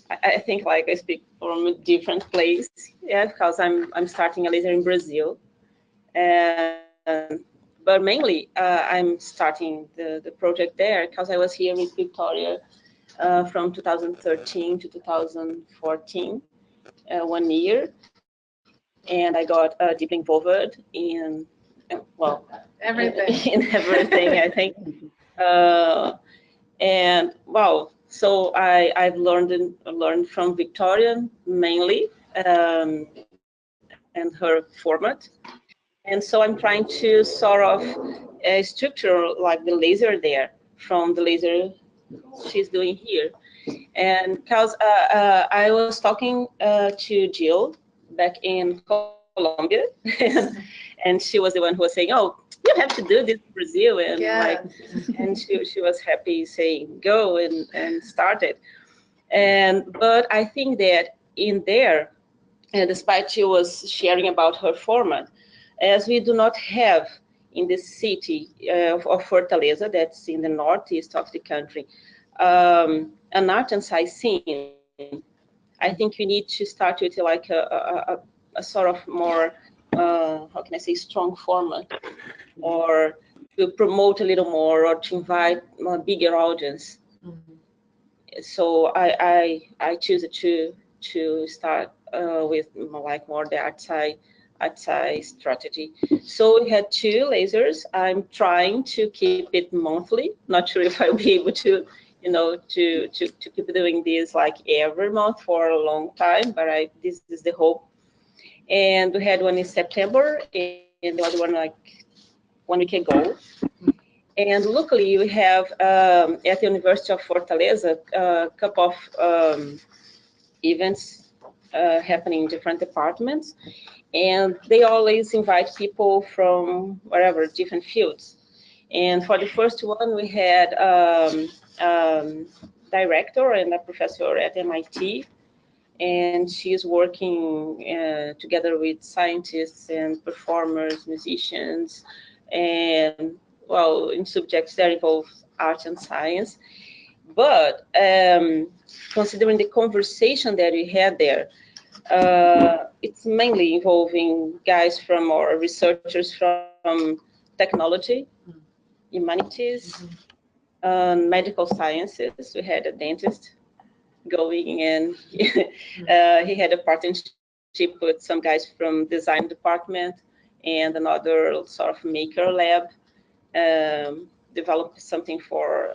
I think like I speak from a different place, yeah, because I'm starting a laser in Brazil, and but mainly I'm starting the project there because I was here with Victoria from 2013 to 2014, 1 year, and I got deeply involved in well everything. in everything I think. And wow, so I've learned from Victoria mainly, and her format, and so I'm trying to sort of structure like the laser there from the laser she's doing here. And because I was talking to Jill back in Colombia, and she was the one who was saying, "Oh, you have to do this in Brazil," and like, Yes. and she was happy saying, "Go and start it." And but I think that in there, despite she was sharing about her format, as we do not have in the city of Fortaleza, that's in the northeast of the country, an art and science scene, I think we need to start with like a sort of more, how can I say, strong format, or to promote a little more, or to invite a bigger audience. So I choose to start with like more the art side strategy. So we had 2 lasers. I'm trying to keep it monthly. Not sure if I'll be able to, to keep doing this like every month for a long time, but this is the hope. And we had one in September, and the other one like 1 week ago. And luckily, we have at the University of Fortaleza a couple of events happening in different departments, and they always invite people from wherever, different fields. And for the first one, we had director and a professor at MIT, and she's working together with scientists and performers, musicians, and well, in subjects that involve art and science. But considering the conversation that we had there, it's mainly involving guys from, or researchers from technology, humanities, medical sciences. We had a dentist going, and he had a partnership with some guys from design department and another sort of maker lab, developed something for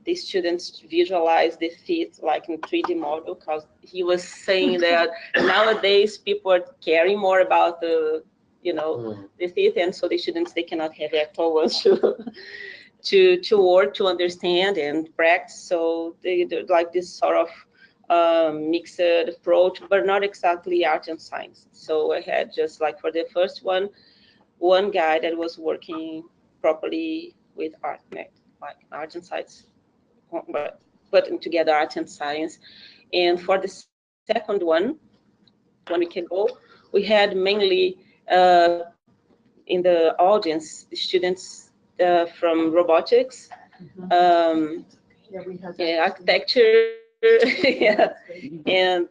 the students to visualize the teeth like in 3D model, because he was saying that nowadays people are caring more about the teeth, and so the students, they cannot have actual ones to work, to understand and practice. So they like this sort of mixed approach, but not exactly art and science. So I had just like for the first one guy that was working properly with art, like art and science, but putting together art and science. And for the second one week ago, we had mainly in the audience students from robotics, architecture, yeah. And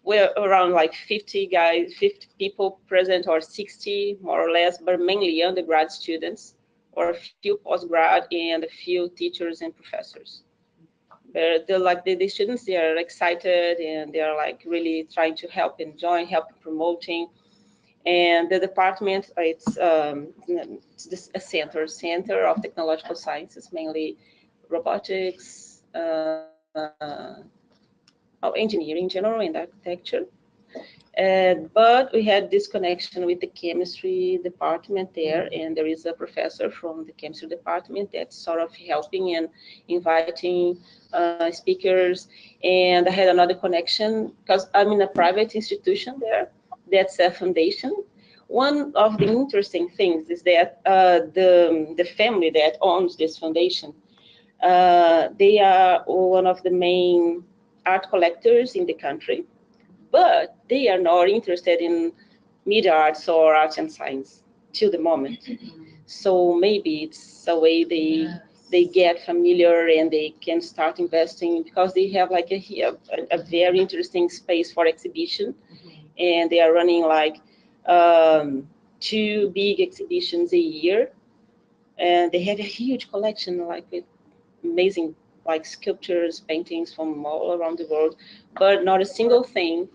we're around like 50 guys, 50 people present, or 60 more or less, but mainly undergrad students, or a few postgrad, and a few teachers and professors. They're like the students, they are excited, and they are like really trying to help and join, help promoting. And the department, it's a center of technological sciences, mainly robotics, engineering in general, and architecture. But we had this connection with the chemistry department there, and there is a professor from the chemistry department that's sort of helping and inviting speakers. And I had another connection because I'm in a private institution there. That's a foundation. One of the interesting things is that the family that owns this foundation, they are one of the main art collectors in the country, but they are not interested in media arts or arts and science till the moment. So maybe it's a way they they get familiar and they can start investing, because they have like a very interesting space for exhibition. And they are running like 2 big exhibitions a year, and they have a huge collection, like with amazing like sculptures, paintings from all around the world, but not a single thing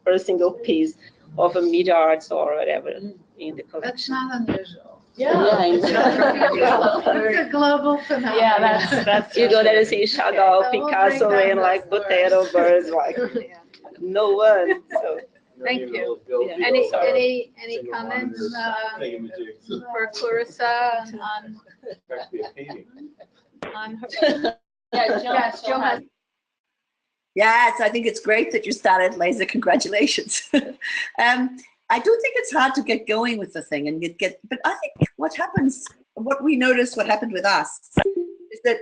or a single piece of a media arts or whatever in the collection. That's not unusual. Yeah, It's a global phenomenon. Yeah, that's you go there and see Chagall, Picasso, and like Botero birds, like no one. So Thank you. yeah. Any comments for Clarissa on her? Yes, Joe has. Yes, I think it's great that you started, Lisa. Congratulations. I do think it's hard to get going with the thing and but I think what we noticed, what happened with us, is that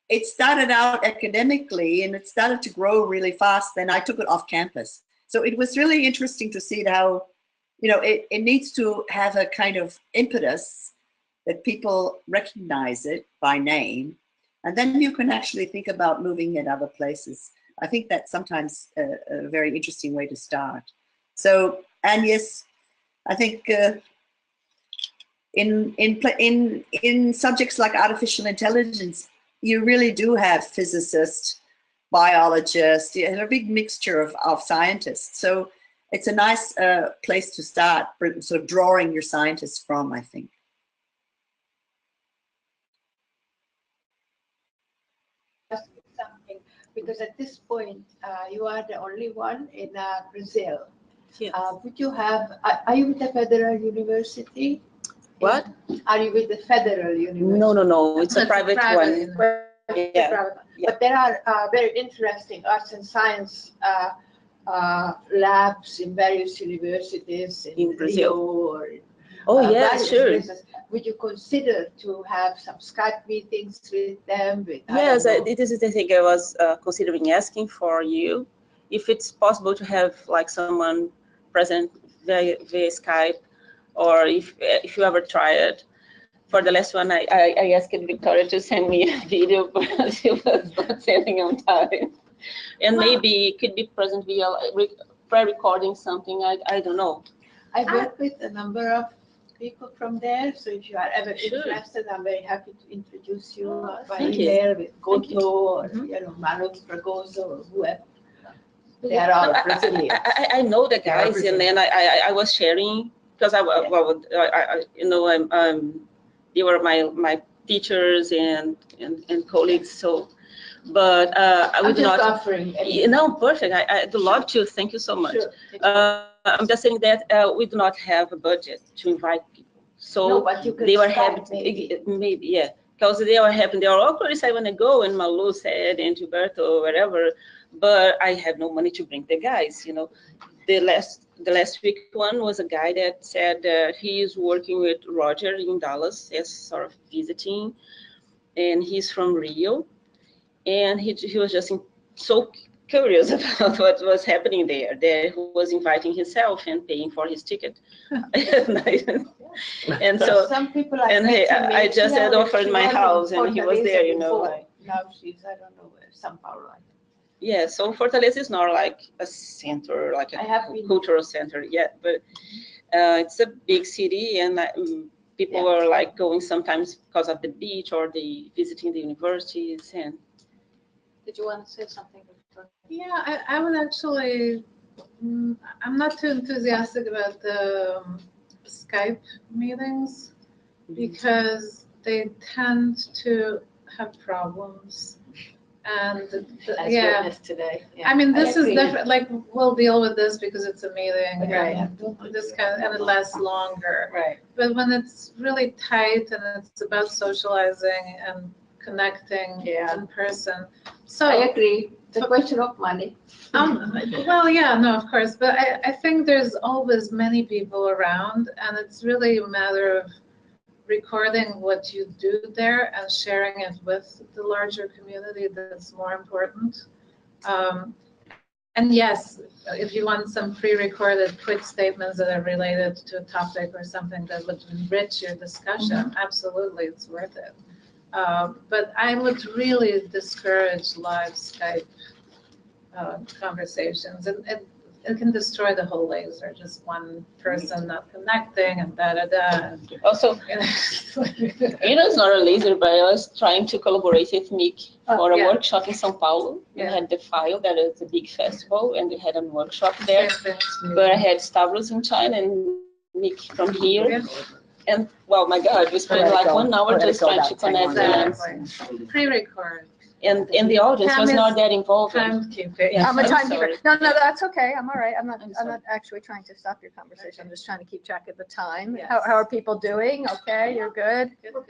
it started out academically and it started to grow really fast. Then I took it off campus. So it was really interesting to see how, it needs to have a kind of impetus that people recognize it by name. And then you can actually think about moving it other places. I think that's sometimes a very interesting way to start. So, and yes, I think in subjects like artificial intelligence, you really do have physicists, biologists, you have a big mixture of scientists. So it's a nice place to start, sort of drawing your scientists from, I think. Something, because at this point you are the only one in Brazil. Yes. Would you have? Are you with the Federal University? What? Are you with the Federal University? No. It's a private one. Yeah. But there are very interesting arts and science labs in various universities in Brazil. Rio or Sure. places. Would you consider to have some Skype meetings with them? Yes, this is the thing I was considering asking for you, if it's possible to have like someone present via Skype, or if you ever try it. For the last one, I asked Victoria to send me a video, but she was not sending on time. And maybe it could be present via pre-recording something. I don't know. I work with a number of people from there, so if you are ever interested, I'm very happy to introduce you by email with Goto or Manu Fragoso or whoever. They are all Brazilians. I know the guys, and then I was sharing, because they were my teachers and colleagues. So, but I would not. Offering. Perfect. I'd love to. Thank you so much. Sure. I'm just saying that we do not have a budget to invite people. So they were happy. Maybe, yeah. Because they were happy. They were, Clarissa, I want to go, and Malu said, and Gilberto, whatever. But I have no money to bring the guys. The last week one was a guy that said he is working with Roger in Dallas, as sort of visiting, and he's from Rio, and he was just so curious about what was happening there. That he was inviting himself and paying for his ticket. And so some people I just had offered my house, and he was there. Now she's, I don't know where, São Paulo. Yeah, so Fortaleza is not like a center, like a cultural center yet, but it's a big city, and people are like going sometimes because of the beach or visiting the universities. And did you want to say something? Yeah, I would actually. I'm not too enthusiastic about the Skype meetings because they tend to have problems. And today. Yeah. I mean, this is different. Like, we'll deal with this because it's a meeting, right? And and it lasts longer, right? But when it's really tight and it's about socializing and connecting in person, so I agree. It's a question of money. Well, yeah, no, of course, but I think there's always many people around, and it's really a matter of recording what you do there and sharing it with the larger community. That's more important. And yes, if you want some pre-recorded quick statements that are related to a topic or something that would enrich your discussion, absolutely, it's worth it. But I would really discourage live Skype conversations. It can destroy the whole laser, just one person not connecting and da-da-da. Also, it's not a laser, but I was trying to collaborate with Mick for a workshop in São Paulo. We had the File, that is a big festival, and we had a workshop there. But I had Stavros in China and Mick from here. And, well, my God, we spent like 1 hour just trying to connect. Pre-record. And the audience was not that involved. Timekeeping. Yeah, I'm a timekeeper. No, that's okay. I'm all right. I'm not actually trying to stop your conversation. I'm just trying to keep track of the time. Yes. How are people doing? Okay, you're good.